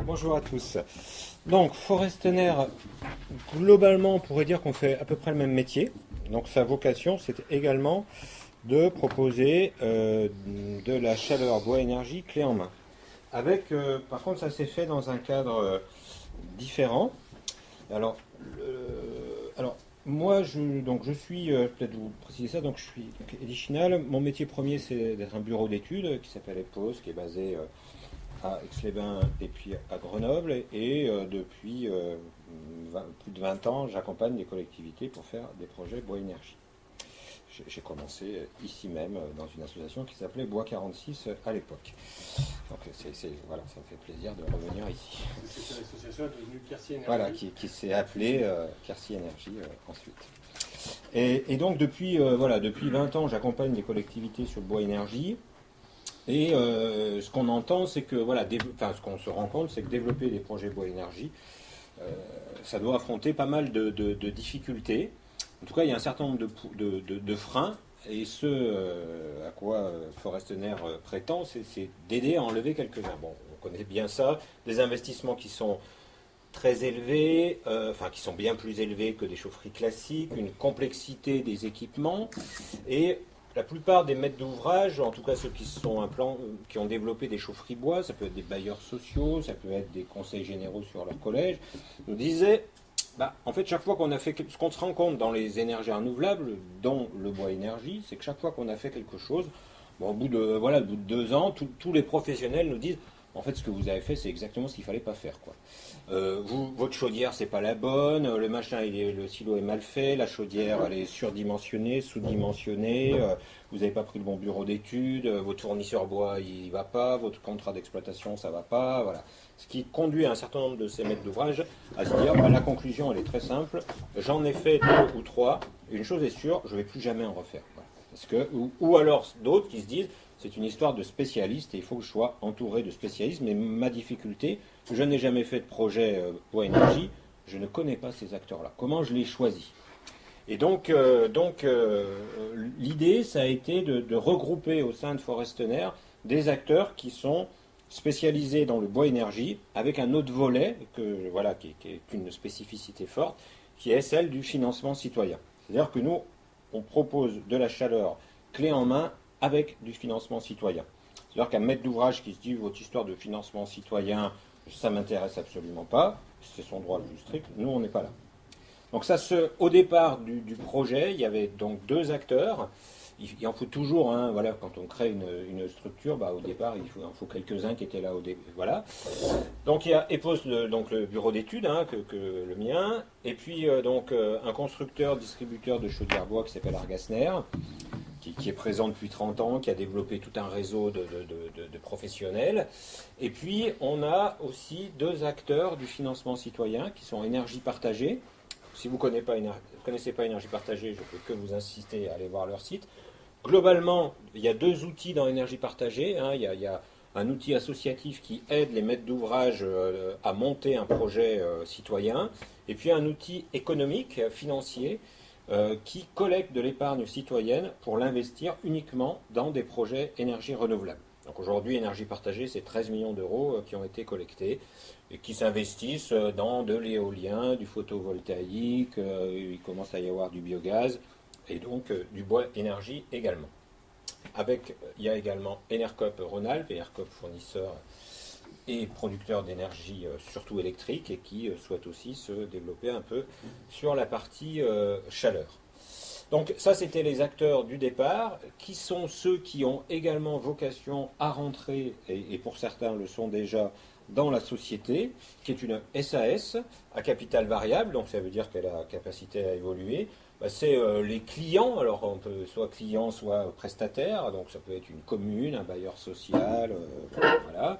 Bonjour à tous. Donc, Forestener, globalement, on pourrait dire qu'on fait à peu près le même métier. Donc, sa vocation, c'est également de proposer de la chaleur bois-énergie clé en main. Avec, par contre, ça s'est fait dans un cadre différent. Alors, alors moi, je suis, peut-être vous préciser ça, donc je suis Editional. Mon métier premier, c'est d'être un bureau d'études qui s'appelle EPOS, qui est basé à Aix-les-Bains et puis à Grenoble. Et depuis plus de 20 ans, j'accompagne des collectivités pour faire des projets bois-énergie. J'ai commencé ici même dans une association qui s'appelait Bois 46 à l'époque. Donc voilà, ça me fait plaisir de revenir ici. Cette association est devenue Quercy Énergie. Voilà, qui s'est appelée Quercy Énergie ensuite. Et donc depuis 20 ans, j'accompagne des collectivités sur le bois énergie. Et ce qu'on entend, c'est que ce qu'on se rend compte, c'est que développer des projets bois énergie, ça doit affronter pas mal de difficultés. En tout cas, il y a un certain nombre de freins, et à quoi Forestener prétend, c'est d'aider à enlever quelques-uns. Bon, on connaît bien ça, des investissements qui sont très élevés, qui sont bien plus élevés que des chaufferies classiques, une complexité des équipements, et la plupart des maîtres d'ouvrage, en tout cas ceux qui ont développé des chaufferies bois, ça peut être des bailleurs sociaux, ça peut être des conseils généraux sur leur collège, nous disaient, en fait, chaque fois qu'on a fait ce qu'on se rend compte dans les énergies renouvelables, dont le bois énergie, c'est que chaque fois qu'on a fait quelque chose, au bout de 2 ans, tous les professionnels nous disent, en fait, ce que vous avez fait, c'est exactement ce qu'il fallait pas faire, quoi. Votre chaudière, c'est pas la bonne, le silo est mal fait, la chaudière, elle est surdimensionnée, sous-dimensionnée, vous n'avez pas pris le bon bureau d'études, votre fournisseur bois, il va pas, votre contrat d'exploitation, ça va pas, voilà. Ce qui conduit un certain nombre de ces maîtres d'ouvrage à se dire, la conclusion, elle est très simple, j'en ai fait 2 ou 3, une chose est sûre, je ne vais plus jamais en refaire. Voilà. Parce que, ou alors d'autres qui se disent, c'est une histoire de spécialistes et il faut que je sois entouré de spécialistes. Mais ma difficulté, je n'ai jamais fait de projet bois énergie, je ne connais pas ces acteurs-là. Comment je les choisis? Et donc l'idée, ça a été de regrouper au sein de Forestener des acteurs qui sont spécialisés dans le bois énergie, avec un autre volet qui est une spécificité forte, qui est celle du financement citoyen. C'est-à-dire que nous, on propose de la chaleur clé en main avec du financement citoyen. C'est-à-dire qu'un maître d'ouvrage qui se dit votre histoire de financement citoyen, ça ne m'intéresse absolument pas, c'est son droit le plus strict, nous on n'est pas là. Donc au départ du projet, il y avait donc 2 acteurs. Il en faut toujours, quand on crée une structure, au départ il en faut quelques-uns qui étaient là au début. Voilà. Donc il y a EPOS, donc le bureau d'études, que le mien, et puis un constructeur, distributeur de chaudières bois qui s'appelle Argasner, qui est présent depuis 30 ans, qui a développé tout un réseau de professionnels. Et puis, on a aussi 2 acteurs du financement citoyen qui sont Énergie Partagée. Si vous ne connaissez pas Énergie Partagée, je ne peux que vous inciter à aller voir leur site. Globalement, il y a 2 outils dans Énergie Partagée. Il y a un outil associatif qui aide les maîtres d'ouvrage à monter un projet citoyen, et puis un outil économique, financier, qui collecte de l'épargne citoyenne pour l'investir uniquement dans des projets énergie renouvelable. Donc aujourd'hui, Énergie Partagée, c'est 13 millions d'euros qui ont été collectés et qui s'investissent dans de l'éolien, du photovoltaïque, il commence à y avoir du biogaz et donc du bois énergie également. Il y a également Enercop Rhône-Alpes, Enercop fournisseur et producteur d'énergie, surtout électrique, et qui souhaite aussi se développer un peu sur la partie chaleur. Donc ça, c'était les acteurs du départ, qui sont ceux qui ont également vocation à rentrer, et pour certains le sont déjà, dans la société, qui est une SAS à capital variable, donc ça veut dire qu'elle a capacité à évoluer. C'est les clients, alors on peut soit client, soit prestataire, donc ça peut être une commune, un bailleur social, voilà.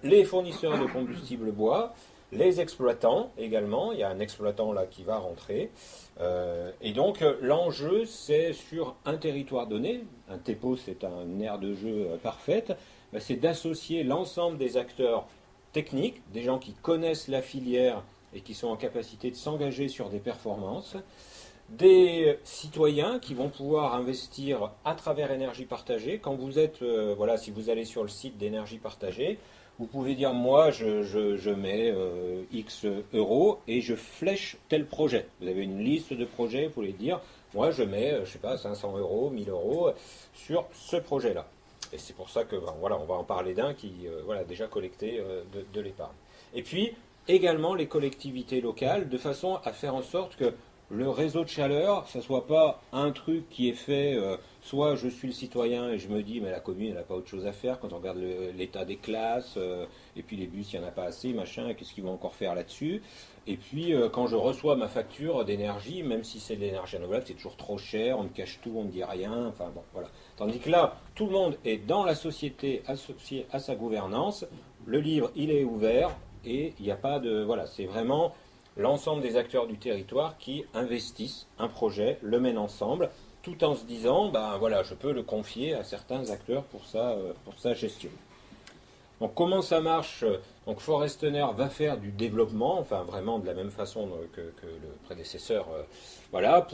Les fournisseurs de combustible bois, les exploitants également, il y a un exploitant là qui va rentrer, et donc l'enjeu c'est sur un territoire donné, un TEPO c'est un aire de jeu parfaite, c'est d'associer l'ensemble des acteurs techniques, des gens qui connaissent la filière et qui sont en capacité de s'engager sur des performances, des citoyens qui vont pouvoir investir à travers Énergie Partagée. Quand vous êtes, si vous allez sur le site d'Énergie Partagée, vous pouvez dire, moi, je mets X euros et je flèche tel projet. Vous avez une liste de projets, vous pouvez dire, moi, je mets, je sais pas, 500 euros, 1000 euros sur ce projet-là. Et c'est pour ça que, ben, voilà, on va en parler d'un qui, voilà, a déjà collecté de l'épargne. Et puis, également les collectivités locales, de façon à faire en sorte que le réseau de chaleur, ça soit pas un truc qui est fait, soit je suis le citoyen et je me dis, mais la commune, elle n'a pas autre chose à faire quand on regarde l'état des classes, et puis les bus, il n'y en a pas assez, machin, qu'est-ce qu'ils vont encore faire là-dessus. Et puis, quand je reçois ma facture d'énergie, même si c'est de l'énergie renouvelable, c'est toujours trop cher, on me cache tout, on ne me dit rien, enfin bon, voilà. Tandis que là, tout le monde est dans la société associé à sa gouvernance, le livre, il est ouvert, et il n'y a pas de... Voilà, c'est vraiment l'ensemble des acteurs du territoire qui investissent un projet, le mènent ensemble, tout en se disant, ben voilà, je peux le confier à certains acteurs pour sa gestion. Donc comment ça marche? Donc Forestener va faire du développement, enfin vraiment de la même façon que le prédécesseur, voilà,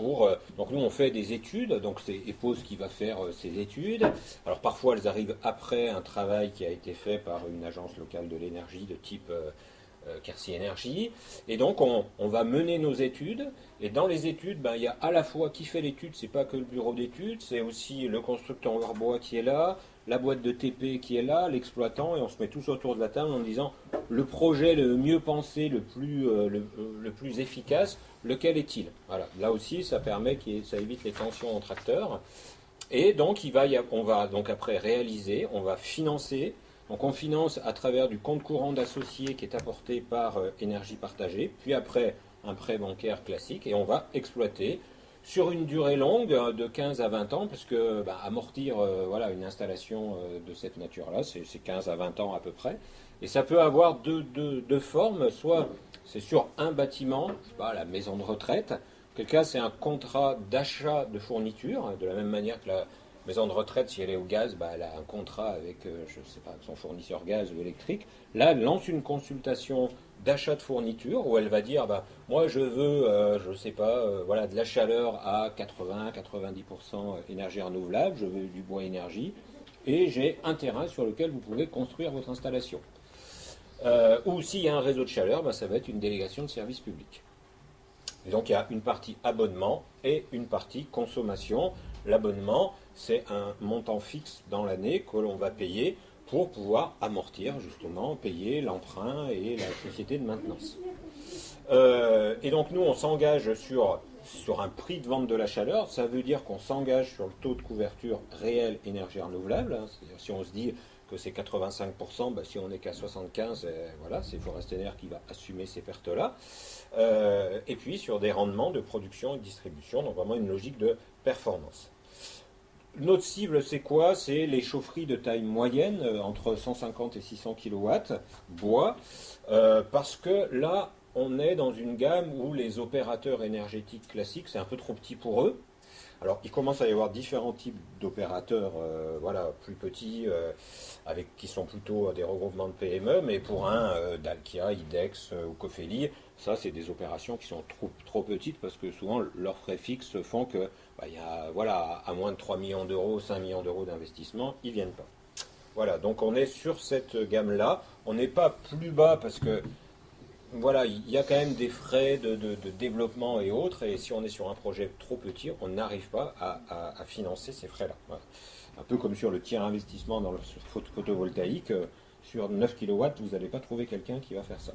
donc nous on fait des études, donc c'est EPOS qui va faire ces études. Alors parfois elles arrivent après un travail qui a été fait par une agence locale de l'énergie de type Quercy Énergie. Et donc on va mener nos études. Et dans les études, ben, il y a à la fois qui fait l'étude, c'est pas que le bureau d'études, c'est aussi le constructeur en bois qui est là, la boîte de TP qui est là, l'exploitant, et on se met tous autour de la table en disant le projet le mieux pensé, le plus efficace, lequel est-il? Voilà. Là aussi, ça permet ça évite les tensions entre acteurs. Et donc on va donc après réaliser, on va financer. Donc on finance à travers du compte courant d'associés qui est apporté par Énergie Partagée, puis après un prêt bancaire classique, et on va exploiter sur une durée longue de 15 à 20 ans, parce que bah, amortir voilà, une installation de cette nature-là, c'est 15 à 20 ans à peu près. Et ça peut avoir deux formes, soit c'est sur un bâtiment, je sais pas, la maison de retraite, quel cas c'est un contrat d'achat de fourniture, de la même manière que la maison de retraite, si elle est au gaz, bah, elle a un contrat avec, je sais pas, son fournisseur gaz ou électrique. Là, elle lance une consultation d'achat de fourniture où elle va dire, bah, moi je veux, je sais pas, voilà, de la chaleur à 80-90% énergie renouvelable, je veux du bois énergie, et j'ai un terrain sur lequel vous pouvez construire votre installation. Ou s'il y a un réseau de chaleur, bah, ça va être une délégation de service public. Et donc il y a une partie abonnement et une partie consommation. L'abonnement, c'est un montant fixe dans l'année que l'on va payer pour pouvoir amortir, justement, payer l'emprunt et la société de maintenance. Et donc nous, on s'engage sur un prix de vente de la chaleur. Ça veut dire qu'on s'engage sur le taux de couverture réel énergie renouvelable. Hein. C'est-à-dire si on se dit que c'est 85%, bah, si on n'est qu'à 75%, voilà, c'est Forestener qui va assumer ces pertes-là. Et puis sur des rendements de production et de distribution, donc vraiment une logique de performance. Notre cible, c'est quoi? C'est les chaufferies de taille moyenne, entre 150 et 600 kW, bois, parce que là, on est dans une gamme où les opérateurs énergétiques classiques, c'est un peu trop petit pour eux. Alors, il commence à y avoir différents types d'opérateurs, voilà, plus petits, qui sont plutôt des regroupements de PME, mais pour Dalkia, IDEX ou Cofeli, ça, c'est des opérations qui sont trop petites parce que souvent, leurs frais fixes font que, bah, voilà, à moins de 3 millions d'euros, 5 millions d'euros d'investissement, ils ne viennent pas. Voilà, donc on est sur cette gamme-là. On n'est pas plus bas parce que voilà, il y a quand même des frais de développement et autres, et si on est sur un projet trop petit, on n'arrive pas à financer ces frais-là. Voilà. Un peu comme sur le tiers investissement dans le photovoltaïque, sur 9 kW, vous n'allez pas trouver quelqu'un qui va faire ça.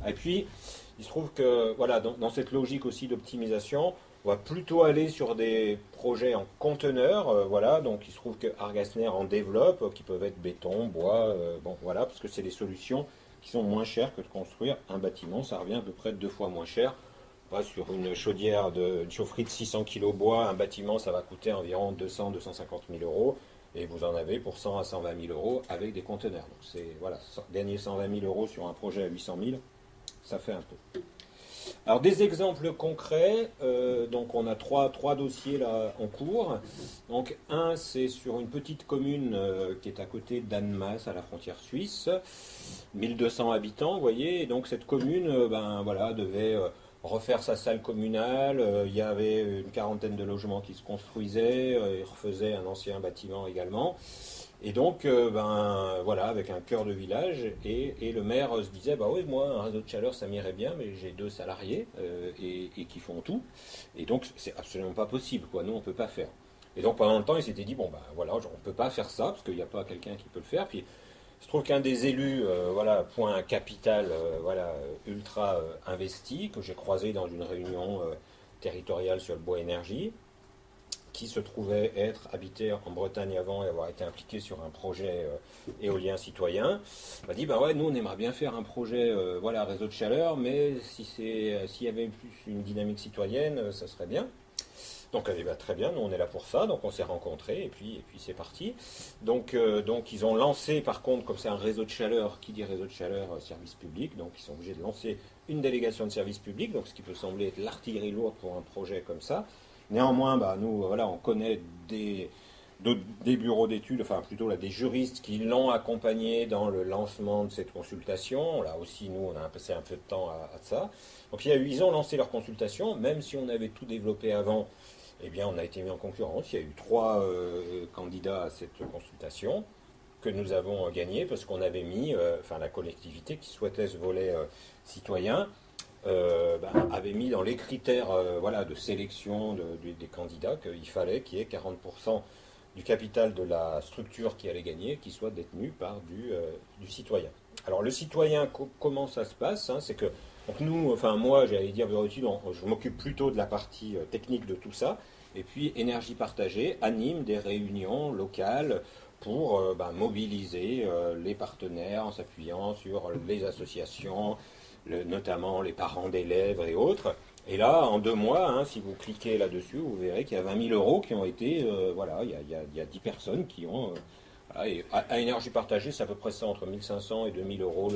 Et puis, il se trouve que voilà, dans cette logique aussi d'optimisation, on va plutôt aller sur des projets en conteneurs, voilà, donc il se trouve que Argasner en développe, qui peuvent être béton, bois, bon voilà, parce que c'est des solutions qui sont moins chères que de construire un bâtiment. Ça revient à peu près 2 fois moins cher. Sur une chaufferie de 600 kg bois, un bâtiment, ça va coûter environ 200-250 000 euros. Et vous en avez pour 100 à 120 000 euros avec des conteneurs. Donc c'est, voilà, gagner 120 000 euros sur un projet à 800 000, ça fait un peu. Alors des exemples concrets, donc on a trois dossiers là en cours. Donc un, c'est sur une petite commune qui est à côté d'Annemasse, à la frontière suisse, 1200 habitants, vous voyez. Et donc cette commune, ben voilà, devait refaire sa salle communale. Il y avait une quarantaine de logements qui se construisaient. Il refaisait un ancien bâtiment également. Et donc, voilà, avec un cœur de village, et le maire se disait, bah oui, moi, un réseau de chaleur, ça m'irait bien, mais j'ai 2 salariés et qui font tout. Et donc, c'est absolument pas possible, quoi. Nous, on peut pas faire. Et donc, pendant le temps, il s'était dit, bon, ben voilà, on peut pas faire ça, parce qu'il n'y a pas quelqu'un qui peut le faire. Puis, il se trouve qu'un des élus, voilà, point capital, voilà, ultra investi, que j'ai croisé dans une réunion territoriale sur le bois énergie, qui se trouvait être habité en Bretagne avant et avoir été impliqué sur un projet éolien citoyen, m'a dit bah ouais, nous on aimerait bien faire un projet voilà, réseau de chaleur, mais s'il y avait plus une dynamique citoyenne, ça serait bien. Donc bah, très bien, nous on est là pour ça, donc on s'est rencontrés et puis c'est parti. Donc ils ont lancé par contre, comme c'est un réseau de chaleur, qui dit réseau de chaleur, service public, donc ils sont obligés de lancer une délégation de service public, donc ce qui peut sembler être l'artillerie lourde pour un projet comme ça. Néanmoins, bah, nous, voilà, on connaît des bureaux d'études, enfin plutôt là, des juristes qui l'ont accompagné dans le lancement de cette consultation. Là aussi, nous, on a passé un peu de temps à ça. Donc ils ont lancé leur consultation, même si on avait tout développé avant, eh bien, on a été mis en concurrence. Il y a eu 3 candidats à cette consultation que nous avons gagné parce qu'on avait mis, enfin la collectivité qui souhaitait ce volet citoyen, avait mis dans les critères voilà, de sélection des candidats qu'il fallait qu'il y ait 40% du capital de la structure qui allait gagner qui soit détenu par du citoyen. Alors le citoyen, comment ça se passe, hein, c'est que donc nous, enfin moi, j'allais dire, je m'occupe plutôt de la partie technique de tout ça, et puis Énergie Partagée anime des réunions locales pour mobiliser les partenaires en s'appuyant sur les associations, notamment les parents d'élèves et autres. Et là, en 2 mois, hein, si vous cliquez là-dessus, vous verrez qu'il y a 20 000 euros qui ont été, voilà, il y a 10 personnes qui ont, voilà, et à énergie partagée, c'est à peu près ça, entre 1 500 et 2 000 euros,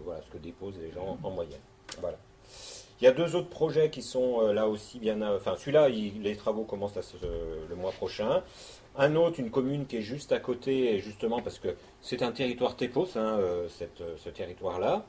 voilà, ce que déposent les gens en moyenne. Voilà. Il y a 2 autres projets qui sont là aussi bien, enfin celui-là, les travaux commencent le mois prochain. Un autre, une commune qui est juste à côté, justement parce que c'est un territoire TEPOS, hein, ce territoire-là.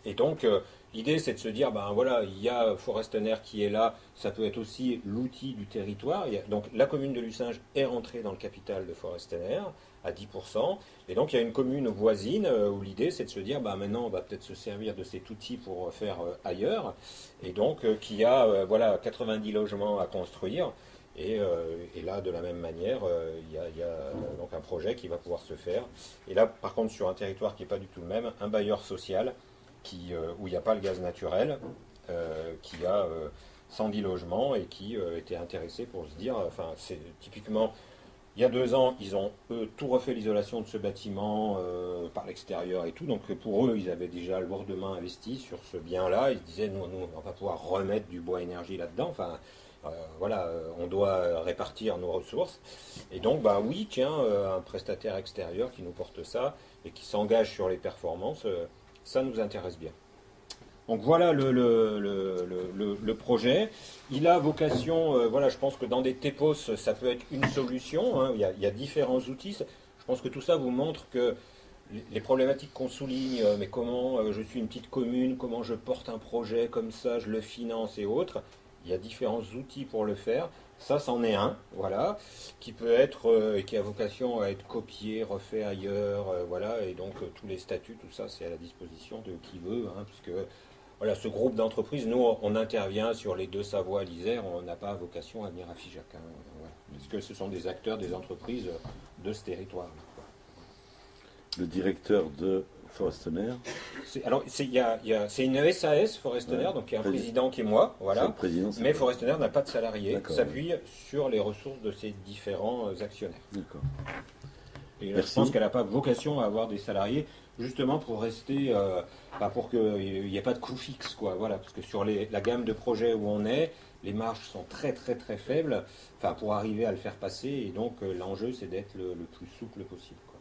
Et donc, l'idée, c'est de se dire, ben voilà, il y a Forestener qui est là, ça peut être aussi l'outil du territoire. Donc, la commune de Lucinge est rentrée dans le capital de Forestener à 10%. Et donc, il y a une commune voisine où l'idée, c'est de se dire, ben maintenant, on va peut-être se servir de cet outil pour faire ailleurs. Et donc, qui a, voilà, 90 logements à construire. Et là, de la même manière, il y a donc un projet qui va pouvoir se faire. Et là, par contre, sur un territoire qui n'est pas du tout le même, un bailleur social où il n'y a pas le gaz naturel, qui a 110 logements et qui était intéressé pour se dire, enfin, c'est typiquement, il y a 2 ans, ils ont tout refait l'isolation de ce bâtiment par l'extérieur et tout, donc pour eux, ils avaient déjà lourdement investi sur ce bien-là, ils se disaient, nous, on va pouvoir remettre du bois énergie là-dedans, enfin, voilà, on doit répartir nos ressources. Et donc, bah oui, tiens, un prestataire extérieur qui nous porte ça et qui s'engage sur les performances, ça nous intéresse bien. Donc voilà le projet. Il a vocation, voilà, je pense que dans des TEPOS, ça peut être une solution, hein, il y a différents outils. Je pense que tout ça vous montre que les problématiques qu'on souligne, mais comment je suis une petite commune, comment je porte un projet comme ça, je le finance et autres, il y a différents outils pour le faire. Ça, c'en est un, voilà, qui peut être, qui a vocation à être copié, refait ailleurs, voilà, et donc tous les statuts, tout ça, c'est à la disposition de qui veut, hein, puisque voilà, ce groupe d'entreprises, nous, on intervient sur les 2 Savoie, l'Isère, on n'a pas vocation à venir à Figeac, hein, voilà, parce que ce sont des acteurs, des entreprises de ce territoire. Le directeur de Forestener. C'est une SAS Forestener, ouais, donc il y a un président qui est moi, voilà. Mais Forestener n'a pas de salariés, s'appuie sur les ressources de ses différents actionnaires. D'accord. Et je pense qu'elle n'a pas vocation à avoir des salariés, justement pour rester, pour qu'il n'y ait pas de coût fixe, quoi. Voilà, parce que sur la gamme de projets où on est, les marges sont très très très faibles, pour arriver à le faire passer, et donc l'enjeu c'est d'être le plus souple possible, quoi.